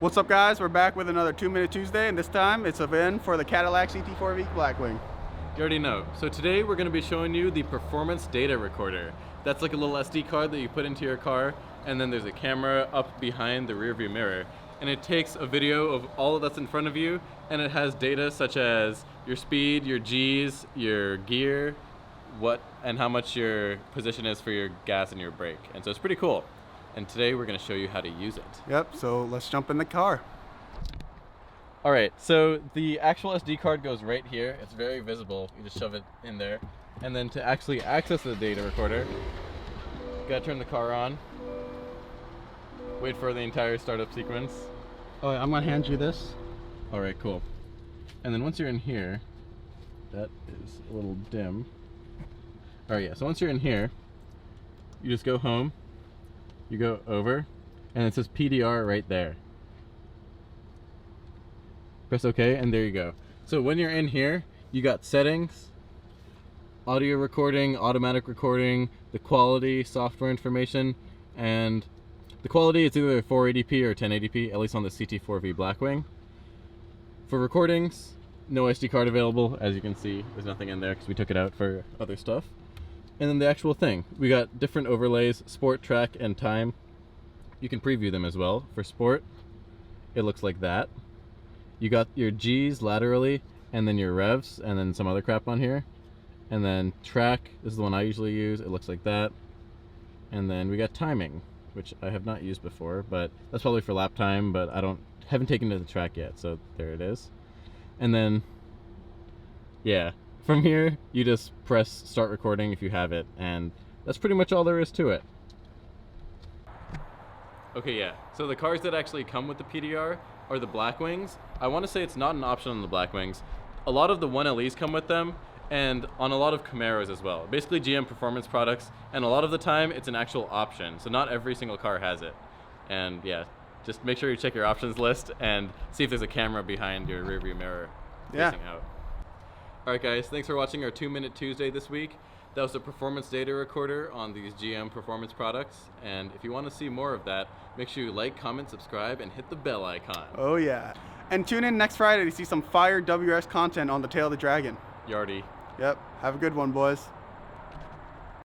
What's up, guys? We're back with another 2-Minute Tuesday, and this time it's a VIN for the Cadillac CT4-V Blackwing. You already know. So today we're going to be showing you the performance data recorder. That's like a little SD card that you put into your car, and then there's a camera up behind the rear view mirror. And it takes a video of all that's in front of you, and it has data such as your speed, your G's, your gear, and how much your position is for your gas and your brake. And so it's pretty cool. And today we're going to show you how to use it. Yep, so let's jump in the car. All right, so the actual SD card goes right here. It's very visible. You just shove it in there. And then to actually access the data recorder, you gotta turn the car on. Wait for the entire startup sequence. Oh, I'm gonna hand you this. All right, cool. And then once you're in here, that is a little dim. All right, yeah, so once you're in here, you just go home, you go over, and it says PDR right there. Press OK, and there you go. So when you're in here, you got settings, audio recording, automatic recording, the quality, software information, and the quality, it's either 480p or 1080p, at least on the CT4-V Blackwing. For recordings, no SD card available. As you can see, there's nothing in there because we took it out for other stuff. And then the actual thing, we got different overlays, sport, track, and time. You can preview them as well. For sport, it looks like that. You got your G's laterally, and then your revs, and then some other crap on here. And then track, this is the one I usually use, it looks like that. And then we got timing, which I have not used before, but that's probably for lap time, but haven't taken it to the track yet, so there it is. And then, yeah, from here, you just press start recording if you have it, and that's pretty much all there is to it. Okay, yeah, so the cars that actually come with the PDR are the Blackwings. I want to say it's not an option on the Blackwings. A lot of the 1LEs come with them, and on a lot of Camaros as well. Basically GM performance products, and a lot of the time it's an actual option, so not every single car has it. And yeah, just make sure you check your options list and see if there's a camera behind your rearview mirror facing out. Alright guys, thanks for watching our 2-Minute Tuesday this week. That was the performance data recorder on these GM performance products, and if you want to see more of that, make sure you like, comment, subscribe, and hit the bell icon. Oh yeah. And tune in next Friday to see some fire WRS content on the Tail of the Dragon. Yardy. Yep, have a good one, boys.